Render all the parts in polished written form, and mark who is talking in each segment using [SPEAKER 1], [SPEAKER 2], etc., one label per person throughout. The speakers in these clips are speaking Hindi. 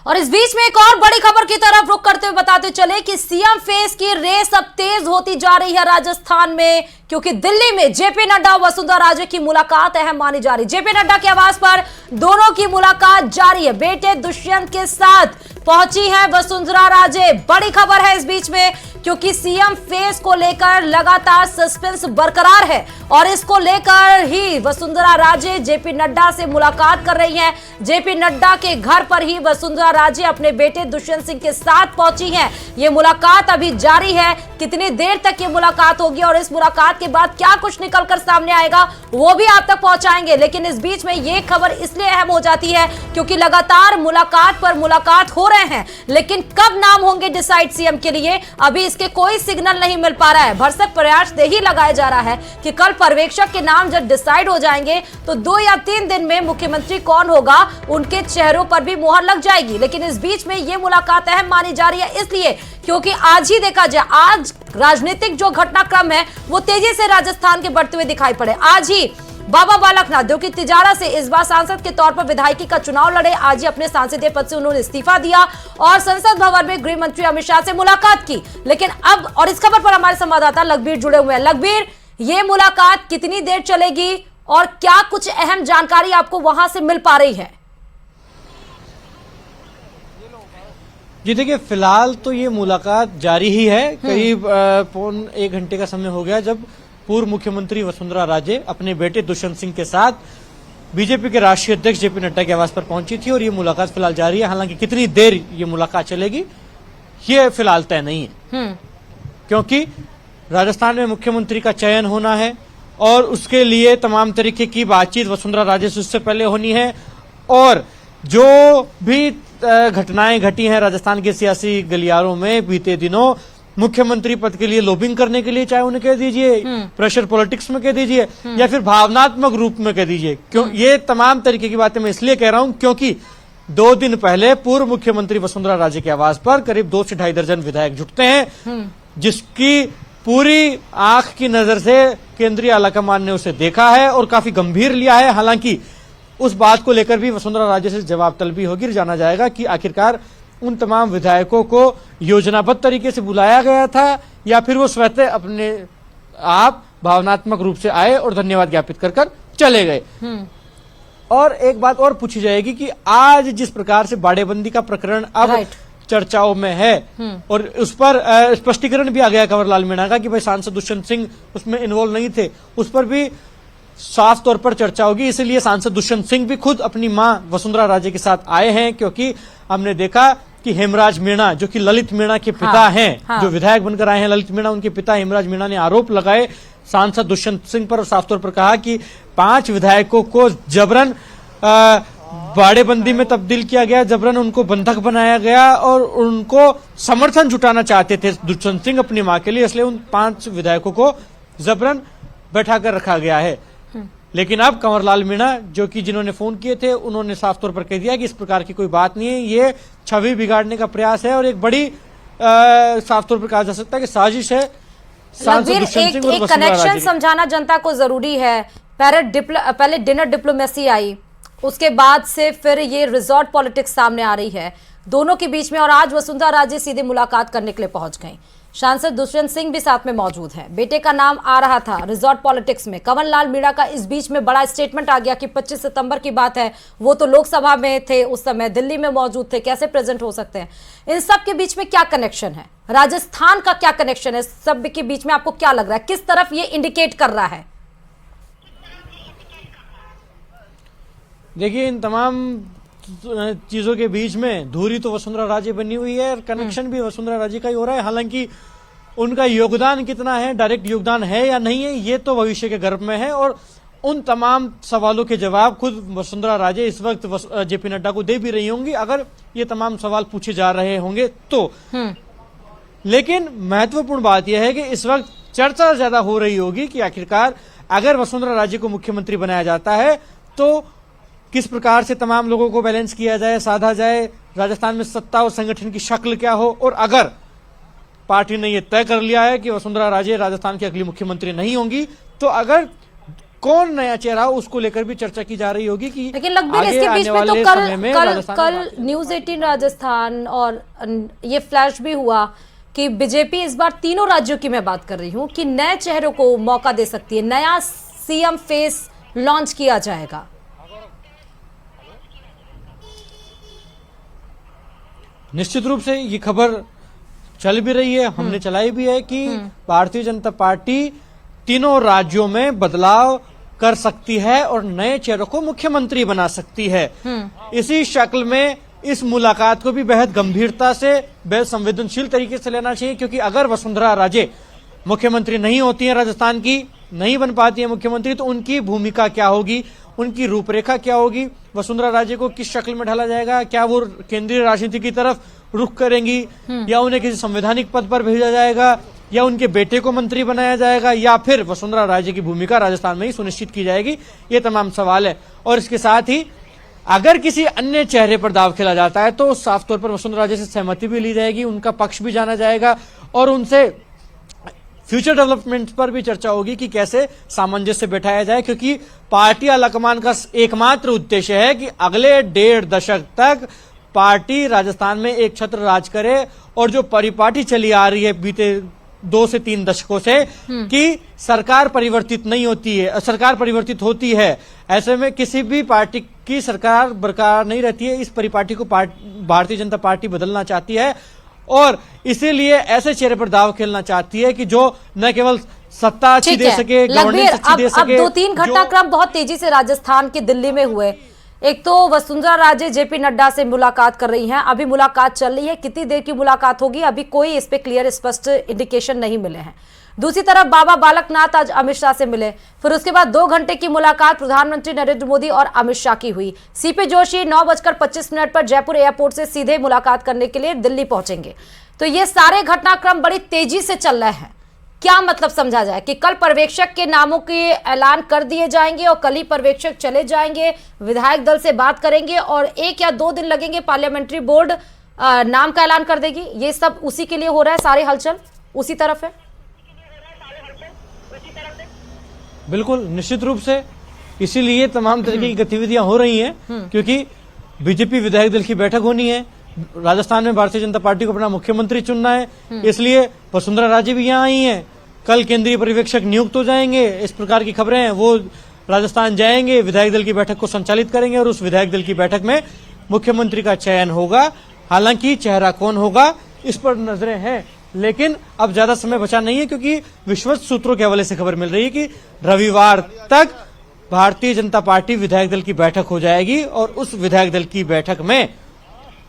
[SPEAKER 1] और इस बीच में एक और बड़ी खबर की तरफ रुख करते हुए बताते चले कि सीएम फेस की रेस अब तेज होती जा रही है राजस्थान में, क्योंकि दिल्ली में जेपी नड्डा और वसुंधरा राजे की मुलाकात अहम मानी जा रही। जेपी नड्डा के आवास पर दोनों की मुलाकात जारी है। बेटे दुष्यंत के साथ पहुंची है वसुंधरा राजे। बड़ी खबर है इस बीच में, क्योंकि सीएम फेस को लेकर लगातार सस्पेंस बरकरार है और इसको लेकर ही वसुंधरा राजे जेपी नड्डा से मुलाकात कर रही हैं। जेपी नड्डा के घर पर ही वसुंधरा राजे अपने बेटे दुष्यंत सिंह के साथ पहुंची हैं। ये मुलाकात अभी जारी है। कितनी देर तक ये मुलाकात होगी और इस मुलाकात के बाद क्या कुछ निकलकर सामने आएगा वो भी आप तक पहुंचाएंगे। लेकिन इस बीच में ये खबर इसलिए अहम हो जाती है क्योंकि लगातार मुलाकात पर मुलाकात हो रहे हैं, लेकिन कब नाम होंगे डिसाइड सीएम के लिए अभी इसके कोई सिग्नल नहीं मिल पा रहा है। भरसक प्रयास यही लगाया जा रहा है कि कल पर्यवेक्षक के नाम जब डिसाइड हो जाएंगे तो 2 या 3 दिन में मुख्यमंत्री कौन होगा उनके चेहरों पर भी मुहर लग जाएगी। लेकिन इस बीच में यह मुलाकात अहम मानी जा रही है इसलिए क्योंकि आज ही देखा जाए, आज राजनीतिक जो घटनाक्रम है वो तेजी से राजस्थान के बढ़ते हुए दिखाई पड़े। आज ही बाबा बालकनाथ जो कि तिजारा से इस बार सांसद के तौर पर विधायकी का चुनाव लड़े, आज ही अपने सांसदीय पद से उन्होंने इस्तीफा दिया और संसद भवन में गृह मंत्री अमित शाह से मुलाकात की। लेकिन अब और इस खबर पर हमारे संवाददाता लखबीर जुड़े हुए हैं। लखबीर, ये मुलाकात कितनी देर चलेगी और क्या कुछ अहम जानकारी आपको वहां से मिल पा रही है?
[SPEAKER 2] जी देखिए, फिलहाल तो ये मुलाकात जारी ही है। करीब 1 घंटे का समय हो गया जब पूर्व मुख्यमंत्री वसुंधरा राजे अपने बेटे दुष्यंत सिंह के साथ बीजेपी के राष्ट्रीय अध्यक्ष जेपी नड्डा के आवास पर पहुंची थी और ये मुलाकात फिलहाल जारी है। हालांकि कितनी देर ये मुलाकात चलेगी ये फिलहाल तय नहीं है, क्योंकि राजस्थान में मुख्यमंत्री का चयन होना है और उसके लिए तमाम तरीके की बातचीत वसुंधरा राजे से उससे पहले होनी है। और जो भी घटनाएं घटी हैं राजस्थान के सियासी गलियारों में बीते दिनों, मुख्यमंत्री पद के लिए लॉबिंग करने के लिए, चाहे उन्हें कह दीजिए प्रेशर पॉलिटिक्स में कह दीजिए या फिर भावनात्मक रूप में कह दीजिए, क्यों ये तमाम तरीके की बातें मैं इसलिए कह रहा हूं क्योंकि 2 दिन पहले पूर्व मुख्यमंत्री वसुंधरा राजे के आवास पर करीब 2 से 2.5 दर्जन विधायक जुटते हैं, जिसकी पूरी आंख की नजर से केंद्रीय आलाकमान ने उसे देखा है और काफी गंभीर लिया है। हालांकि उस बात को लेकर भी वसुंधरा राजे से जवाब तलबी होगी, जाना जाएगा कि आखिरकार उन तमाम विधायकों को योजनाबद्ध तरीके से बुलाया गया था या फिर वो स्वतः अपने आप भावनात्मक रूप से आए और धन्यवाद ज्ञापित कर चले गए। और एक बात और पूछी जाएगी कि आज जिस प्रकार से बाड़ेबंदी का प्रकरण अब चर्चाओं में है और उस पर स्पष्टीकरण भी आ गया कंवरलाल मीणा का कि भाई सांसद दुष्यंत सिंह उसमें इन्वॉल्व नहीं थे, उस पर भी साफ तौर पर चर्चा होगी। इसलिए सांसद दुष्यंत सिंह भी खुद अपनी मां वसुंधरा राजे के साथ आए हैं, क्योंकि हमने देखा कि हेमराज मीणा जो कि ललित मीणा के पिता हैं, जो विधायक बनकर आए हैं ललित मीणा, उनके पिता हेमराज मीणा ने आरोप लगाए सांसद दुष्यंत सिंह पर और साफ तौर पर कहा कि 5 विधायकों को जबरन बाड़ेबंदी में तब्दील किया गया, जबरन उनको बंधक बनाया गया और उनको समर्थन जुटाना चाहते थे दुष्यंत सिंह अपनी मां के लिए, इसलिए उन 5 विधायकों को जबरन बैठाकर रखा गया है। लेकिन अब कंवरलाल मीणा जो कि जिन्होंने फोन किए थे उन्होंने साफ तौर पर कह दिया कि इस प्रकार की कोई बात नहीं है, ये छवि बिगाड़ने का प्रयास है और एक बड़ी साफ तौर पर कहा जा सकता है कि साजिश है।
[SPEAKER 1] एक कनेक्शन समझाना जनता को जरूरी है। पहले डिनर डिप्लोमेसी आई, उसके बाद से फिर ये रिजॉर्ट पॉलिटिक्स सामने आ रही है दोनों के बीच में, और आज वसुंधरा राजे सीधे मुलाकात करने के लिए पहुंच गई। सांसद दुष्यंत सिंह भी साथ में मौजूद हैं। बेटे का नाम आ रहा था रिजॉर्ट पॉलिटिक्स में। कंवरलाल मीणा का इस बीच में बड़ा स्टेटमेंट आ गया कि 25 सितंबर की बात है, वो तो लोकसभा में थे उस समय, दिल्ली में मौजूद थे, कैसे प्रेजेंट हो सकते हैं। इन सब के बीच में क्या कनेक्शन है, राजस्थान का क्या कनेक्शन है, सब के बीच में आपको क्या लग रहा है, किस तरफ ये इंडिकेट कर रहा है?
[SPEAKER 2] देखिए, इन तमाम चीजों के बीच में धुरी तो वसुंधरा राजे बनी हुई है और कनेक्शन भी वसुंधरा राजे का ही हो रहा है। हालांकि उनका योगदान कितना है, डायरेक्ट योगदान है या नहीं है, ये तो भविष्य के गर्भ में है और उन तमाम सवालों के जवाब खुद वसुंधरा राजे इस वक्त जेपी नड्डा को दे भी रही होंगी अगर ये तमाम सवाल पूछे जा रहे होंगे तो। लेकिन महत्वपूर्ण बात यह है कि इस वक्त चर्चा ज्यादा हो रही होगी कि आखिरकार अगर वसुंधरा राजे को मुख्यमंत्री बनाया जाता है तो किस प्रकार से तमाम लोगों को बैलेंस किया जाए, साधा जाए, राजस्थान में सत्ता और संगठन की शक्ल क्या हो। और अगर पार्टी ने यह तय कर लिया है कि वसुंधरा राजे राजस्थान की अगली मुख्यमंत्री नहीं होंगी, तो अगर कौन नया चेहरा हो, उसको लेकर भी चर्चा की जा रही होगी कि
[SPEAKER 1] लेकिन लगभग
[SPEAKER 2] आगे
[SPEAKER 1] इसके बीच
[SPEAKER 2] आने
[SPEAKER 1] में तो
[SPEAKER 2] वाले
[SPEAKER 1] कल
[SPEAKER 2] समय में
[SPEAKER 1] कल
[SPEAKER 2] राजस्थान
[SPEAKER 1] कल
[SPEAKER 2] में
[SPEAKER 1] न्यूज 18 राजस्थान और ये फ्लैश भी हुआ कि बीजेपी इस बार तीनों राज्यों की मैं बात कर रही हूं कि नए चेहरों को मौका दे सकती है, नया सीएम फेस लॉन्च किया जाएगा।
[SPEAKER 2] निश्चित रूप से ये खबर चल भी रही है, हमने चलाई भी है कि भारतीय जनता पार्टी तीनों राज्यों में बदलाव कर सकती है और नए चेहरों को मुख्यमंत्री बना सकती है। इसी शक्ल में इस मुलाकात को भी बेहद गंभीरता से, बेहद संवेदनशील तरीके से लेना चाहिए, क्योंकि अगर वसुंधरा राजे मुख्यमंत्री नहीं होती है, राजस्थान की नहीं बन पाती है मुख्यमंत्री, तो उनकी भूमिका क्या होगी, उनकी रूपरेखा क्या होगी, वसुंधरा राजे को किस शक्ल में ढाला जाएगा, क्या वो केंद्रीय राजनीति की तरफ रुख करेंगी या उन्हें किसी संवैधानिक पद पर भेजा जाएगा या उनके बेटे को मंत्री बनाया जाएगा या फिर वसुंधरा राजे की भूमिका राजस्थान में ही सुनिश्चित की जाएगी, ये तमाम सवाल है। और इसके साथ ही अगर किसी अन्य चेहरे पर दाव खेला जाता है तो साफ तौर पर वसुंधरा राजे से सहमति भी ली जाएगी, उनका पक्ष भी जाना जाएगा और उनसे फ्यूचर डेवलपमेंट पर भी चर्चा होगी कि कैसे सामंजस्य बैठाया जाए, क्योंकि पार्टी आलाकमान का एकमात्र उद्देश्य है कि अगले 1.5 दशक तक पार्टी राजस्थान में एक छत्र राज करे और जो परिपाटी चली आ रही है बीते 2 से 3 दशकों से कि सरकार परिवर्तित नहीं होती है, सरकार परिवर्तित होती है, ऐसे में किसी भी पार्टी की सरकार बरकरार नहीं रहती है। इस परिपाटी को भारतीय जनता पार्टी बदलना चाहती है और इसीलिए ऐसे चेहरे पर दाव खेलना चाहती है कि जो न केवल सत्ता अच्छी दे सके, गवर्नेंस अच्छी दे सके।
[SPEAKER 1] अब 2-3 घटनाक्रम बहुत तेजी से राजस्थान के दिल्ली में हुए। एक तो वसुंधरा राजे जेपी नड्डा से मुलाकात कर रही हैं, अभी मुलाकात चल रही है, कितनी देर की मुलाकात होगी अभी कोई इस पे क्लियर स्पष्ट इंडिकेशन नहीं मिले हैं। दूसरी तरफ बाबा बालकनाथ आज अमित शाह से मिले, फिर उसके बाद 2 घंटे की मुलाकात प्रधानमंत्री नरेंद्र मोदी और अमित शाह की हुई। सीपी जोशी 9:25 पर जयपुर एयरपोर्ट से सीधे मुलाकात करने के लिए दिल्ली पहुंचेंगे। तो ये सारे घटनाक्रम बड़ी तेजी से चल रहे हैं। क्या मतलब समझा जाए कि कल पर्यवेक्षक के नामों के ऐलान कर दिए जाएंगे और कल ही पर्यवेक्षक चले जाएंगे, विधायक दल से बात करेंगे और 1 या 2 दिन लगेंगे, पार्लियामेंट्री बोर्ड नाम का ऐलान कर देगी। ये सब उसी के लिए हो रहा है, सारे हलचल उसी तरफ है।
[SPEAKER 2] बिल्कुल निश्चित रूप से इसीलिए तमाम तरीके की गतिविधियां हो रही हैं, क्योंकि बीजेपी विधायक दल की बैठक होनी है, राजस्थान में भारतीय जनता पार्टी को अपना मुख्यमंत्री चुनना है, इसलिए वसुंधरा राजे भी यहाँ आई हैं। कल केंद्रीय पर्यवेक्षक नियुक्त हो जाएंगे, इस प्रकार की खबरें हैं, वो राजस्थान जाएंगे, विधायक दल की बैठक को संचालित करेंगे और उस विधायक दल की बैठक में मुख्यमंत्री का चयन होगा। हालांकि चेहरा कौन होगा इस पर नजरें हैं, लेकिन अब ज्यादा समय बचा नहीं है, क्योंकि विश्वस्त सूत्रों के हवाले से खबर मिल रही है कि रविवार तक भारतीय जनता पार्टी विधायक दल की बैठक हो जाएगी और उस विधायक दल की बैठक में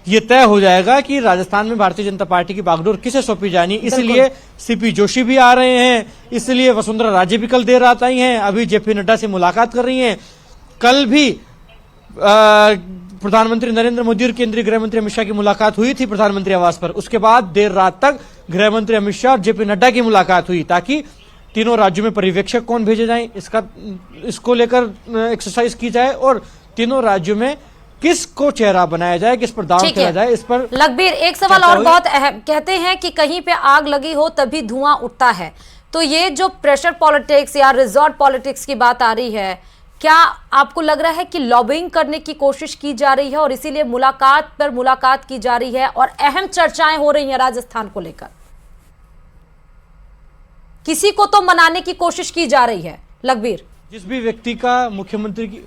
[SPEAKER 2] ये तय हो जाएगा कि राजस्थान में भारतीय जनता पार्टी की बागडोर किसे सौंपी जानी। इसलिए सीपी जोशी भी आ रहे हैं, इसलिए वसुंधरा राजे भी कल देर रात आई हैं, अभी जेपी नड्डा से मुलाकात कर रही हैं। कल भी प्रधानमंत्री नरेंद्र मोदी और केंद्रीय गृह मंत्री अमित शाह की मुलाकात हुई थी प्रधानमंत्री आवास पर। उसके बाद देर रात तक गृह मंत्री अमित शाह और जेपी नड्डा की मुलाकात हुई, ताकि तीनों राज्यों में पर्यवेक्षक कौन भेजे जाएं इसको लेकर एक्सरसाइज की जाए और तीनों राज्यों में किसको चेहरा बनाया जाए, किस पर दांव खेला जाए, इस पर।
[SPEAKER 1] लखबीर, एक सवाल और बहुत अहम, कहते हैं कि कहीं पे आग लगी हो तभी धुआं उठता है, तो ये जो प्रेशर पॉलिटिक्स या रिजॉर्ट पॉलिटिक्स की बात आ रही है, क्या आपको लग रहा है कि लॉबिंग करने की कोशिश की जा रही है और इसीलिए मुलाकात पर मुलाकात की जा रही है और अहम चर्चाएं हो रही हैं राजस्थान को लेकर? किसी को तो मनाने की कोशिश की जा रही है। लखबीर,
[SPEAKER 2] जिस भी व्यक्ति का मुख्यमंत्री की,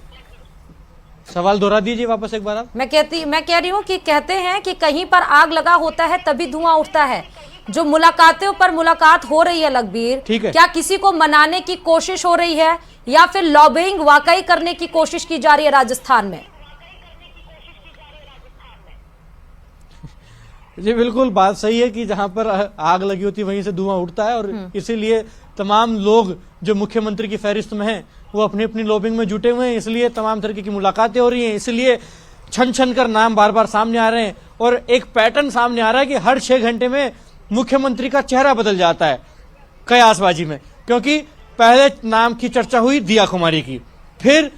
[SPEAKER 2] सवाल दोहरा दीजिए वापस एक बार आप।
[SPEAKER 1] मैं कह रही हूं कि कहते हैं कि कहीं पर आग लगा होता है तभी धुआं उठता है। जो मुलाकातों पर मुलाकात हो रही है लखबीर,
[SPEAKER 2] ठीक है,
[SPEAKER 1] क्या किसी को मनाने की कोशिश हो रही है या फिर लॉबिंग वाकई करने की कोशिश की जा रही है राजस्थान में?
[SPEAKER 2] जी बिल्कुल, बात सही है कि जहां पर आग लगी होती है वहीं से धुआं उठता है और इसीलिए तमाम लोग जो मुख्यमंत्री की फहरिस्त में हैं वो अपनी अपनी लॉबिंग में जुटे हुए हैं, इसलिए तमाम तरीके की मुलाकातें हो रही हैं, इसलिए छन छन कर नाम बार बार सामने आ रहे हैं और एक पैटर्न सामने आ रहा है कि हर 6 घंटे में मुख्यमंत्री का चेहरा बदल जाता है कयासबाजी में। क्योंकि पहले नाम की चर्चा हुई दिया कुमारी की, फिर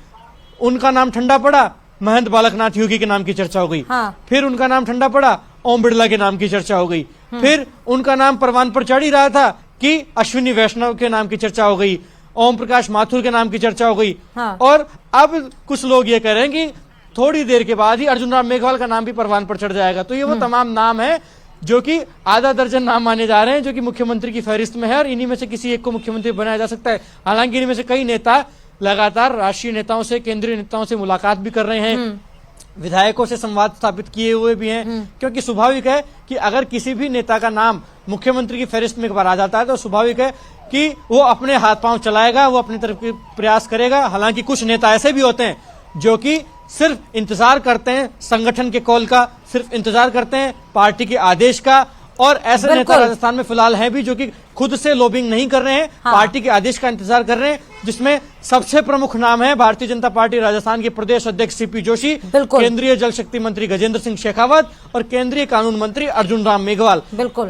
[SPEAKER 2] उनका नाम ठंडा पड़ा, महंत बालकनाथ योगी के नाम की चर्चा हो गई, फिर उनका नाम ठंडा पड़ा, ओम बिड़ला के नाम की चर्चा हो गई, फिर उनका नाम परवान पर चढ़ ही रहा था कि अश्विनी वैष्णव के नाम की चर्चा हो गई, ओम प्रकाश माथुर के नाम की चर्चा हो गई।
[SPEAKER 1] हाँ।
[SPEAKER 2] और अब कुछ लोग ये कह रहे हैं कि थोड़ी देर के बाद ही अर्जुन राम मेघवाल का नाम भी परवान पर चढ़ जाएगा। तो ये वो तमाम नाम है जो कि आधा दर्जन नाम माने जा रहे हैं जो कि मुख्यमंत्री की फहरिस्त में है, और इन्हीं में से किसी एक को मुख्यमंत्री बनाया जा सकता है। हालांकि इनमें से कई नेता लगातार राष्ट्रीय नेताओं से, केंद्रीय नेताओं से मुलाकात भी कर रहे हैं, विधायकों से संवाद स्थापित किए हुए भी हैं, क्योंकि स्वाभाविक है कि अगर किसी भी नेता का नाम मुख्यमंत्री की फहरिस्त में एक बार आ जाता है तो स्वाभाविक है कि वो अपने हाथ पांव चलाएगा, वो अपनी तरफ के प्रयास करेगा। हालांकि कुछ नेता ऐसे भी होते हैं जो कि सिर्फ इंतजार करते हैं संगठन के कॉल का, सिर्फ इंतजार करते हैं पार्टी के आदेश का, और ऐसे नेता राजस्थान में फिलहाल हैं भी जो कि खुद से लॉबिंग नहीं कर रहे हैं, पार्टी के आदेश का इंतजार कर रहे हैं, जिसमें सबसे प्रमुख नाम है भारतीय जनता पार्टी राजस्थान के प्रदेश अध्यक्ष सीपी जोशी, केंद्रीय जल शक्ति मंत्री गजेंद्र सिंह शेखावत और केंद्रीय कानून मंत्री अर्जुन राम मेघवाल।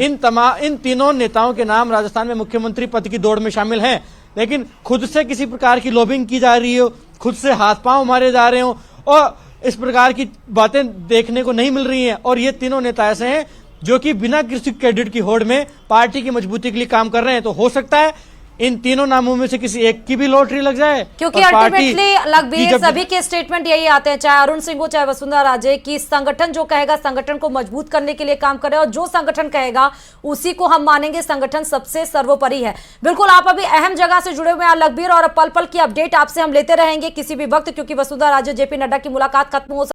[SPEAKER 2] इन तीनों नेताओं के नाम राजस्थान में मुख्यमंत्री पद की दौड़ में शामिल हैं, लेकिन खुद से किसी प्रकार की लॉबिंग की जा रही हो, खुद से हाथ पांव मारे जा रहे हो, और इस प्रकार की बातें देखने को नहीं मिल रही हैं। और ये तीनों नेता ऐसे हैं जो कि बिना किसी क्रेडिट की होड़ में पार्टी की मजबूती के लिए काम कर रहे हैं। तो हो सकता है इन तीनों नामों में से किसी एक की भी लॉटरी लग जाए,
[SPEAKER 1] क्योंकि अल्टीमेटली लगभग सभी के स्टेटमेंट यही आते हैं, चाहे अरुण सिंह हो चाहे वसुंधरा राजे, की संगठन जो कहेगा संगठन को मजबूत करने के लिए काम करे, और जो संगठन कहेगा उसी को हम मानेंगे, संगठन सबसे सर्वोपरि है। बिल्कुल, आप अभी अहम जगह से जुड़े हुए हैं लगभग, और पल पल की अपडेट आपसे हम लेते रहेंगे किसी भी वक्त, क्योंकि वसुंधरा राजे जेपी नड्डा की मुलाकात खत्म हो